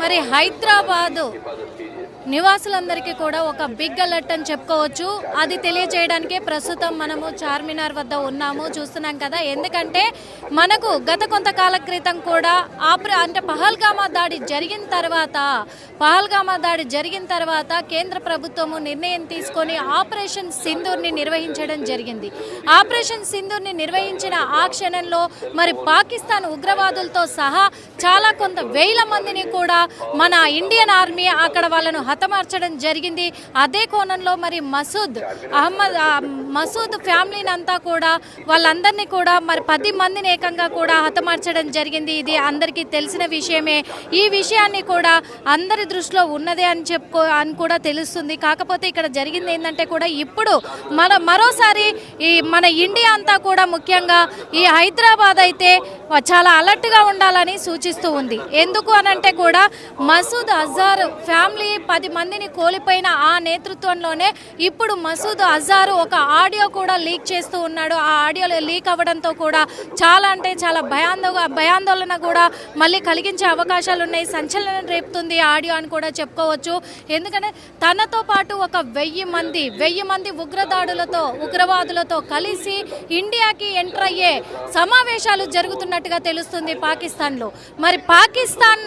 మరి హైదరాబాదు నివాసులందరికీ కూడా ఒక బిగ్ అలర్ట్ అని చెప్పుకోవచ్చు. అది తెలియజేయడానికే ప్రస్తుతం మనము చార్మినార్ వద్ద ఉన్నాము, చూస్తున్నాం కదా. ఎందుకంటే మనకు గత కొంతకాల క్రితం కూడా అంటే పహల్గామా దాడి జరిగిన తర్వాత కేంద్ర ప్రభుత్వము నిర్ణయం తీసుకొని ఆపరేషన్ సింధూర్ని నిర్వహించడం జరిగింది. ఆపరేషన్ సింధూర్ని నిర్వహించిన ఆ క్షణంలో మరి పాకిస్తాన్ ఉగ్రవాదులతో సహా చాలా కొంత వేల మందిని కూడా మన ఇండియన్ ఆర్మీ అక్కడ వాళ్ళను హతమార్చడం జరిగింది. అదే కోణంలో మరి మసూద్ ఫ్యామిలీని అంతా కూడా వాళ్ళందరినీ కూడా మరి 10 మందిని ఏకంగా కూడా హతమార్చడం జరిగింది. ఇది అందరికీ తెలిసిన విషయమే. ఈ విషయాన్ని కూడా అందరి దృష్టిలో ఉన్నదే అని కూడా తెలుస్తుంది. కాకపోతే ఇక్కడ జరిగింది ఏంటంటే కూడా ఇప్పుడు మరోసారి మన ఇండియా అంతా కూడా ముఖ్యంగా ఈ హైదరాబాద్ అయితే చాలా అలర్ట్గా ఉండాలని సూచిస్తూ ఉంది. ఎందుకు అనంటే కూడా మసూద్ అజార్ ఫ్యామిలీ 10 మందిని కోల్పోయిన ఆ నేతృత్వంలోనే ఇప్పుడు మసూద్ అజార్ ఒక ఆడియో కూడా లీక్ చేస్తూ ఉన్నాడు. ఆ ఆడియో లీక్ అవ్వడంతో కూడా చాలా అంటే చాలా భయాందోళన కూడా మళ్ళీ కలిగించే అవకాశాలు ఉన్నాయి. సంచలనం రేపుతుంది ఆడియో అని కూడా చెప్పుకోవచ్చు. ఎందుకంటే తనతో పాటు ఒక 1000 మంది ఉగ్రవాదులతో కలిసి ఇండియాకి ఎంటర్ అయ్యే సమావేశాలు జరుగుతున్నట్టుగా తెలుస్తుంది పాకిస్తాన్లో. మరి పాకిస్తాన్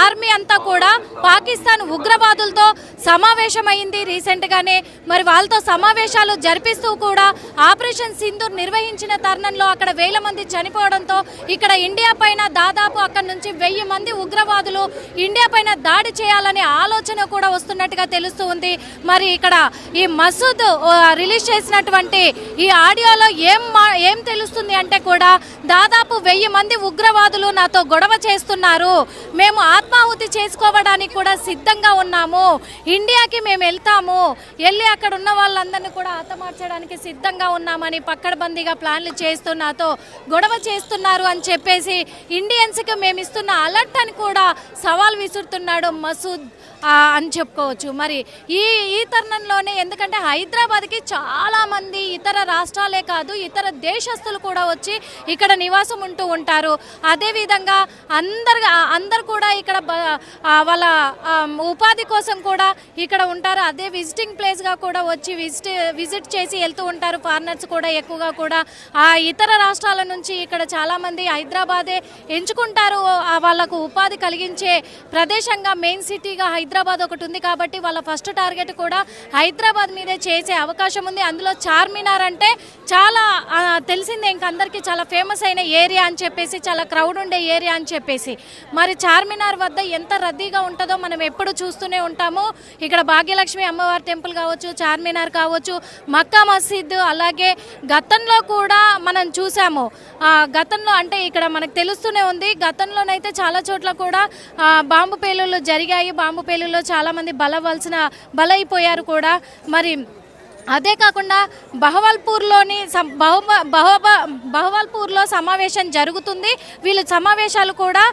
ఆర్మీ అంతా కూడా పాకిస్తాన్ ఉగ్రవాదులతో సమావేశమైంది రీసెంట్గానే. మరి వాళ్ళతో సమావేశాలు జరిపిస్తూ కూడా ఆపరేషన్ సింధూర్ నిర్వహించిన తరుణంలో అక్కడ 1000 మంది చనిపోవడంతో ఇక్కడ ఇండియా పైన దాదాపు అక్కడ నుంచి 1000 మంది ఉగ్రవాదులు ఇండియా పైన దాడి చేయాలనే ఆలోచన కూడా వస్తున్నట్టుగా తెలుస్తూ ఉంది. మరి ఇక్కడ ఈ మసూద్ రిలీజ్ చేసినటువంటి ఈ ఆడియోలో ఏం తెలుస్తుంది అంటే కూడా దాదాపు 1000 మంది ఉగ్రవాదులు నాతో గొడవ చేస్తున్నారు, మేము ఆత్మాహుతి చేసుకోవడానికి కూడా సిద్ధంగా ఉన్నాము, ఇండియాకి మేము వెళ్ళి అక్కడ ఉన్న వాళ్ళందరినీ కూడా హతమార్చడానికి సిద్ధంగా ఉన్నామని పక్కడబందీగా ప్లాన్లు చేస్తూ నాతో గొడవ చేస్తున్నారు అని చెప్పేసి ఇండియన్స్కి మేము ఇస్తున్న అలర్ట్ అని కూడా సవాల్ విసురుతున్నాడు మసూద్ అని చెప్పుకోవచ్చు. మరి ఈ తరుణంలోనే ఎందుకంటే హైదరాబాద్కి చాలామంది ఇతర రాష్ట్రాలే కాదు ఇతర దేశస్తులు కూడా వచ్చి ఇక్కడ నివాసం ఉంటూ ఉంటారు. అదేవిధంగా అందరు కూడా ఇక్కడ వాళ్ళ ఉపాధి కోసం కూడా ఇక్కడ ఉంటారు. అదే విజిటింగ్ ప్లేస్గా కూడా వచ్చి విజిట్ చేసి వెళ్తూ ఉంటారు. ఫారినర్స్ కూడా ఎక్కువగా కూడా ఆ ఇతర రాష్ట్రాల నుంచి ఇక్కడ చాలామంది హైదరాబాదే ఎంచుకుంటారు. వాళ్ళకు ఉపాధి కలిగించే ప్రదేశంగా మెయిన్ సిటీగా హైదరాబాద్ ఒకటి ఉంది కాబట్టి వాళ్ళ ఫస్ట్ టార్గెట్ కూడా హైదరాబాద్ మీదే చేసే అవకాశం ఉంది. అందులో చార్మినార్ అంటే చాలా తెలిసిందే, ఇంక అందరికీ చాలా ఫేమస్ అయిన ఏరియా అని చెప్పేసి, చాలా క్రౌడ్ ఉండే ఏరియా అని చెప్పేసి. మరి చార్మినార్ వద్ద ఎంత రద్దీగా ఉంటుందో మనం ఎప్పుడు చూస్తూనే ఉంటాము. ఇక్కడ భాగ్యలక్ష్మి అమ్మవారి టెంపుల్ కావచ్చు, చార్మినార్ కావచ్చు, మక్కా మసీద్, అలాగే గతంలో కూడా మనం చూసాము. గతంలో అంటే ఇక్కడ మనకు తెలుస్తూనే ఉంది, గతంలోనైతే చాలా చోట్ల కూడా బాంబు పేలుళ్ళు జరిగాయి. బాంబు పేలుల్లో చాలామంది బలైపోయారు కూడా. మరి అదే కాకుండా బహవల్పూర్లో సమావేశం జరుగుతుంది. వీళ్ళు సమావేశాలు కూడా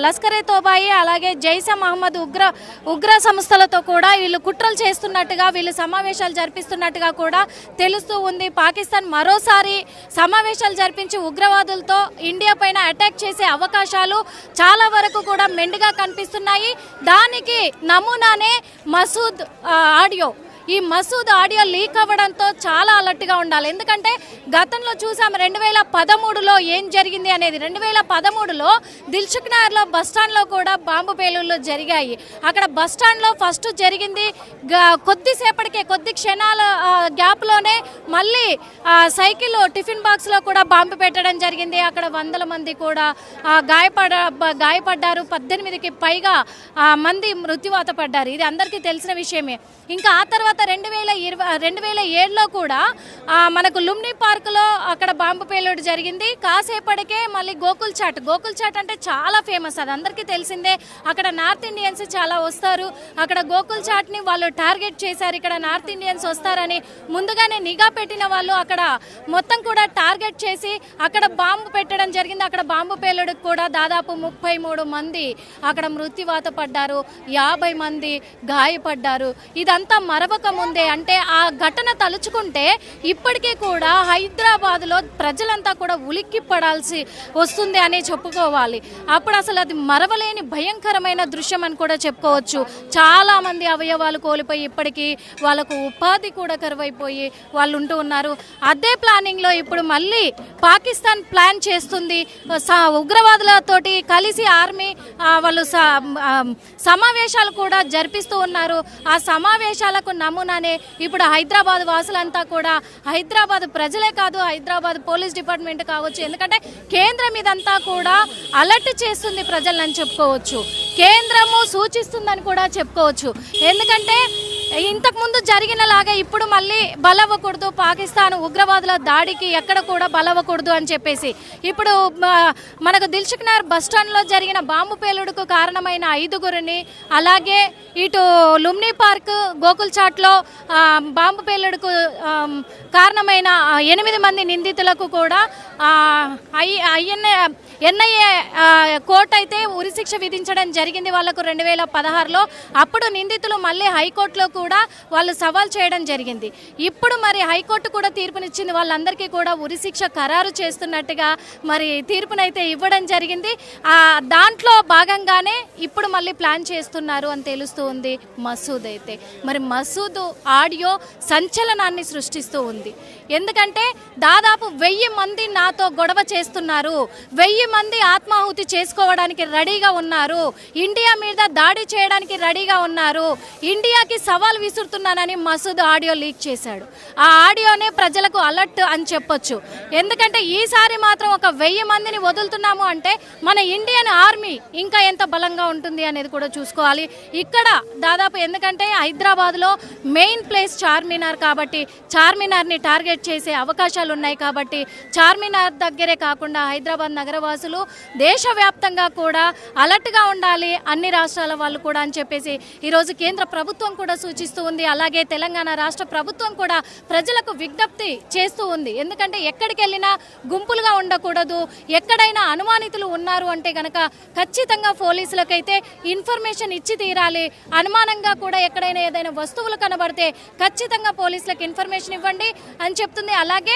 లస్కరే తోబాయి అలాగే జైషే మహమ్మద్ ఉగ్ర సంస్థలతో కూడా వీళ్ళు కుట్రలు చేస్తున్నట్టుగా, వీళ్ళు సమావేశాలు జరిపిస్తున్నట్టుగా కూడా తెలుస్తూ ఉంది. పాకిస్తాన్ మరోసారి సమావేశాలు జరిపించి ఉగ్రవాదులతో ఇండియా పైన అటాక్ చేసే అవకాశాలు చాలా వరకు కూడా మెండుగా కనిపిస్తున్నాయి. దానికి నమూనానే మసూద్ ఆడియో. ఈ మసూద్ ఆడియో లీక్ అవ్వడంతో చాలా అలర్ట్గా ఉండాలి. ఎందుకంటే గతంలో చూసాము 2013లో ఏం జరిగింది అనేది. 2013లో దిల్సుఖ్ నగర్లో బస్టాండ్లో కూడా బాంబు పేలుళ్ళు జరిగాయి. అక్కడ బస్టాండ్లో ఫస్ట్ జరిగింది, కొద్ది క్షణాల గ్యాప్లోనే మళ్ళీ సైకిల్ టిఫిన్ బాక్స్లో కూడా బాంబు పెట్టడం జరిగింది. అక్కడ 100 మంది కూడా గాయపడ్డారు, 18కి పైగా మంది మృత్యువాత పడ్డారు. ఇది అందరికీ తెలిసిన విషయమే. ఇంకా ఆ తర్వాత 2007లో కూడా మనకు లుంబిని పార్కులో అక్కడ బాంబు పేలుడు జరిగింది. కాసేపటికే మళ్ళీ గోకుల్ చాట్ అంటే చాలా ఫేమస్, అది అందరికీ తెలిసిందే. అక్కడ నార్త్ ఇండియన్స్ చాలా వస్తారు. అక్కడ గోకుల్ చాట్ని వాళ్ళు టార్గెట్ చేశారు. ఇక్కడ నార్త్ ఇండియన్స్ వస్తారని ముందుగానే నిఘా పెట్టిన వాళ్ళు అక్కడ మొత్తం కూడా టార్గెట్ చేసి అక్కడ బాంబు పెట్టడం జరిగింది. అక్కడ బాంబు పేలుడుకు కూడా దాదాపు 33 మంది అక్కడ మృత్యువాత పడ్డారు, 50 మంది గాయపడ్డారు. ఇదంతా మరవ జరగకముందే అంటే ఆ ఘటన తలుచుకుంటే ఇప్పటికీ కూడా హైదరాబాద్లో ప్రజలంతా కూడా ఉలిక్కి పడాల్సి వస్తుంది అని చెప్పుకోవాలి. అప్పుడు అసలు అది మరవలేని భయంకరమైన దృశ్యం అని కూడా చెప్పుకోవచ్చు. చాలామంది అవయవాలు కోల్పోయి ఇప్పటికీ వాళ్ళకు ఉపాధి కూడా కరువైపోయి వాళ్ళు ఉంటూ ఉన్నారు. అదే ప్లానింగ్లో ఇప్పుడు మళ్ళీ పాకిస్తాన్ ప్లాన్ చేస్తుంది. ఉగ్రవాదులతోటి కలిసి ఆర్మీ వాళ్ళు సమావేశాలు కూడా జరిపిస్తూ ఉన్నారు. ఆ సమావేశాలకు నమూనానే ఇప్పుడు హైదరాబాద్ వాసులంతా కూడా, హైదరాబాద్ ప్రజలే కాదు, హైదరాబాద్ పోలీస్ డిపార్ట్మెంట్ కావచ్చు, ఎందుకంటే కేంద్రం ఇదంతా కూడా అలర్ట్ చేస్తుంది ప్రజలని చెప్పుకోవచ్చు, కేంద్రము సూచిస్తుందని కూడా చెప్పుకోవచ్చు. ఎందుకంటే ఇంతకుముందు జరిగినలాగా ఇప్పుడు మళ్ళీ బలవ్వకూడదు, పాకిస్తాన్ ఉగ్రవాదుల దాడికి ఎక్కడ కూడా బలవ్వకూడదు అని చెప్పేసి ఇప్పుడు మనకు దిల్సుఖ్నగర్ బస్టాండ్లో జరిగిన బాంబు పేలుడుకు కారణమైన 5గురిని, అలాగే ఇటు లుమ్నీ పార్క్ గోకుల్ చాట్లో బాంబు పేలుడుకు కారణమైన 8 మంది నిందితులకు కూడా ఎన్ఐఏ కోర్టు అయితే ఉరిశిక్ష విధించడం జరిగింది వాళ్ళకు 2016లో. అప్పుడు నిందితులు మళ్ళీ హైకోర్టులో కూడా వాళ్ళు సవాల్ చేయడం జరిగింది. ఇప్పుడు మరి హైకోర్టు కూడా తీర్పునిచ్చింది, వాళ్ళందరికీ కూడా ఉరిశిక్ష ఖరారు చేస్తున్నట్టుగా మరి తీర్పునైతే ఇవ్వడం జరిగింది. దాంట్లో భాగంగానే ఇప్పుడు మళ్ళీ ప్లాన్ చేస్తున్నారు అని తెలుస్తూ ఉంది మసూద్ అయితే. మరి మసూద్ ఆడియో సంచలనాన్ని సృష్టిస్తూ ఉంది. ఎందుకంటే దాదాపు 1000 మంది నాతో గొడవ చేస్తున్నారు, 1000 మంది ఆత్మాహుతి చేసుకోవడానికి రెడీగా ఉన్నారు, ఇండియా మీద దాడి చేయడానికి రెడీగా ఉన్నారు, ఇండియాకి సవాల్ విసురుతున్నానని మసూద్ ఆడియో లీక్ చేశాడు. ఆ ఆడియోనే ప్రజలకు అలర్ట్ అని చెప్పొచ్చు. ఎందుకంటే ఈసారి మాత్రం ఒక 1000 మందిని వదులుతున్నాము అంటే మన ఇండియన్ ఆర్మీ ఇంకా ఎంత బలంగా ఉంటుంది అనేది కూడా చూసుకోవాలి. ఇక్కడ దాదాపు ఎందుకంటే హైదరాబాద్లో మెయిన్ ప్లేస్ చార్మినార్ కాబట్టి చార్మినార్ని టార్గెట్ చేసే అవకాశాలు ఉన్నాయి. కాబట్టి చార్మినార్ దగ్గరే కాకుండా హైదరాబాద్ నగరవాసులు దేశవ్యాప్తంగా కూడా అలర్ట్గా ఉండాలి, అన్ని రాష్ట్రాల వాళ్ళు కూడా అని చెప్పేసి ఈరోజు కేంద్ర ప్రభుత్వం కూడా సూచిస్తూ ఉంది. అలాగే తెలంగాణ రాష్ట్ర ప్రభుత్వం కూడా ప్రజలకు విజ్ఞప్తి చేస్తూ ఉంది. ఎందుకంటే ఎక్కడికి వెళ్ళినా గుంపులుగా ఉండకూడదు, ఎక్కడైనా అనుమానితులు ఉన్నారు అంటే కనుక ఖచ్చితంగా పోలీసులకైతే ఇన్ఫర్మేషన్ ఇచ్చి తీరాలి. అనుమానంగా కూడా ఎక్కడైనా ఏదైనా వస్తువులు కనబడితే ఖచ్చితంగా పోలీసులకు ఇన్ఫర్మేషన్ ఇవ్వండి అని చెప్తుంది. అలాగే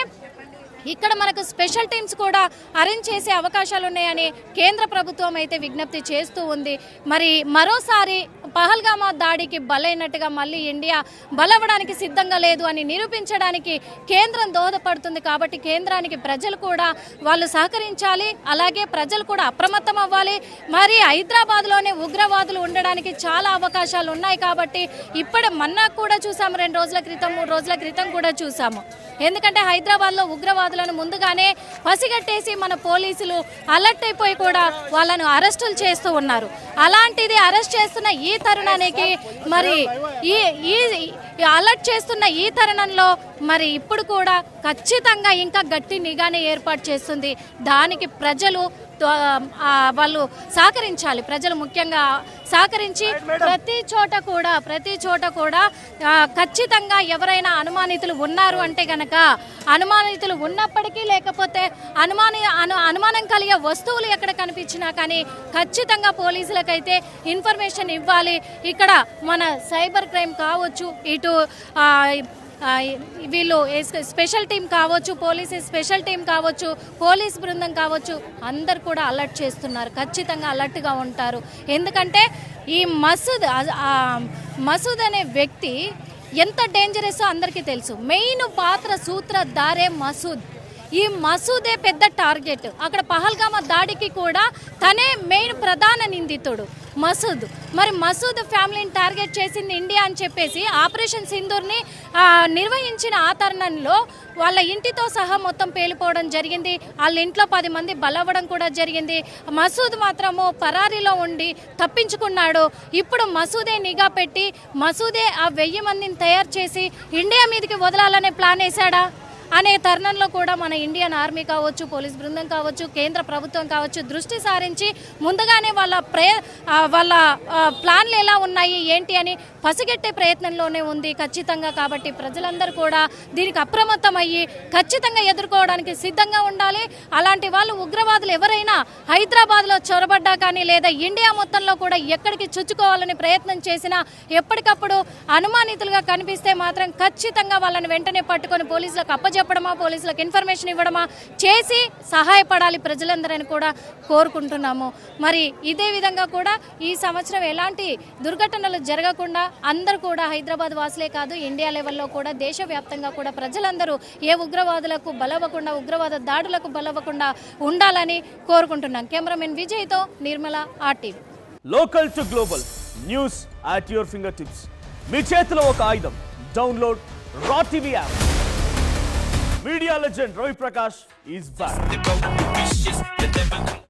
ఇక్కడ మనకు స్పెషల్ టీమ్స్ కూడా అరేంజ్ చేసే అవకాశాలు ఉన్నాయని కేంద్ర ప్రభుత్వం అయితే విజ్ఞప్తి చేస్తూ ఉంది. మరి మరోసారి పహల్గామా దాడికి బలైనట్టుగా మళ్ళీ ఇండియా బలవడానికి సిద్ధంగా లేదు అని నిరూపించడానికి కేంద్రం దోహదపడుతుంది. కాబట్టి కేంద్రానికి ప్రజలు కూడా వాళ్ళు సహకరించాలి, అలాగే ప్రజలు కూడా అప్రమత్తం అవ్వాలి. మరి హైదరాబాద్లోనే ఉగ్రవాదులు ఉండడానికి చాలా అవకాశాలు ఉన్నాయి. కాబట్టి ఇప్పుడు మొన్న కూడా చూసాము, 2 రోజుల క్రితం 3 రోజుల క్రితం కూడా చూసాము. ఎందుకంటే హైదరాబాద్లో ఉగ్రవాదులను ముందుగానే పసిగట్టేసి మన పోలీసులు అలర్ట్ అయిపోయి కూడా వాళ్ళను అరెస్టులు చేస్తూ ఉన్నారు. అలాంటిది అరెస్ట్ చేస్తున్న ఈ తరుణానికి మరి ఈ అలర్ట్ చేస్తున్న ఈ తరుణంలో మరి ఇప్పుడు కూడా ఖచ్చితంగా ఇంకా గట్టి నిఘాని ఏర్పాటు చేస్తుంది. దానికి ప్రజలు వాళ్ళు సహకరించాలి. ప్రజలు ముఖ్యంగా సహకరించి ప్రతి చోట కూడా ఖచ్చితంగా ఎవరైనా అనుమానితులు ఉన్నారు అంటే గనక, అనుమానితులు ఉన్నప్పటికీ లేకపోతే అనుమానం కలిగే వస్తువులు ఎక్కడ కనిపించినా కానీ ఖచ్చితంగా పోలీసులకైతే ఇన్ఫర్మేషన్ ఇవ్వాలి. ఇక్కడ మన సైబర్ క్రైమ్ కావచ్చు, ఇటు వీళ్ళు స్పెషల్ టీం కావచ్చు, పోలీసు స్పెషల్ టీం కావచ్చు, పోలీస్ బృందం కావచ్చు, అందరు కూడా అలర్ట్ చేస్తున్నారు. ఖచ్చితంగా అలర్ట్గా ఉంటారు. ఎందుకంటే ఈ మసూద్ అనే వ్యక్తి ఎంత డేంజరస్ అందరికీ తెలుసు. మెయిన్ పాత్ర సూత్రధారే మసూద్. ఈ మసూదే పెద్ద టార్గెట్. అక్కడ పహల్గామా దాడికి కూడా తనే మెయిన్ ప్రధాన నిందితుడు మసూద్. మరి మసూద్ ఫ్యామిలీని టార్గెట్ చేసింది ఇండియా అని చెప్పేసి ఆపరేషన్ సింధూర్ని నిర్వహించిన ఆ తరుణంలో వాళ్ళ ఇంటితో సహా మొత్తం పేలిపోవడం జరిగింది. వాళ్ళ ఇంట్లో 10 మంది బలవ్వడం కూడా జరిగింది. మసూద్ మాత్రము పరారీలో ఉండి తప్పించుకున్నాడు. ఇప్పుడు మసూదే నిఘా పెట్టి మసూదే ఆ 1000 మందిని తయారు చేసి ఇండియా మీదకి వదలాలనే ప్లాన్ వేశాడా? అనే తరుణంలో కూడా మన ఇండియన్ ఆర్మీ కావచ్చు, పోలీస్ బృందం కావచ్చు, కేంద్ర ప్రభుత్వం కావచ్చు దృష్టి సారించి ముందుగానే వాళ్ళ ప్లాన్లు ఎలా ఉన్నాయి ఏంటి అని పసిగట్టే ప్రయత్నంలోనే ఉంది ఖచ్చితంగా. కాబట్టి ప్రజలందరూ కూడా దీనికి అప్రమత్తం అయ్యి ఖచ్చితంగా ఎదుర్కోవడానికి సిద్ధంగా ఉండాలి. అలాంటి వాళ్ళు ఉగ్రవాదులు ఎవరైనా హైదరాబాద్లో చొరబడ్డా కానీ లేదా ఇండియా మొత్తంలో కూడా ఎక్కడికి చుచ్చుకోవాలని ప్రయత్నం చేసినా ఎప్పటికప్పుడు అనుమానితులుగా కనిపిస్తే మాత్రం ఖచ్చితంగా వాళ్ళని వెంటనే పట్టుకొని పోలీసులకు అప్పచెప్పడమా, పోలీసులకు ఇన్ఫర్మేషన్ ఇవ్వడమా చేసి సహాయపడాలి ప్రజలందరని కూడా కోరుకుంటున్నాము. మరి ఇదే విధంగా కూడా ఈ సంవత్సరం ఎలాంటి దుర్ఘటనలు జరగకుండా అందరూ కూడా హైదరాబాద్ వాసులే కాదు ఇండియా లెవెల్లో కూడా దేశవ్యాప్తంగా కూడా ప్రజలందరూ ఏ ఉగ్రవాదులకు బలవ్వకుండా, ఉగ్రవాద దాడులకు బలవ్వకుండా ఉండాలని కోరుకుంటున్నాం. కెమెరామెన్ విజయ్తో Nirmala, RTV. Local to global news at your fingertips. మీ చేతిలో ఒక ఆయుధం. Download raw TV app. Media legend Ravi Prakash is back.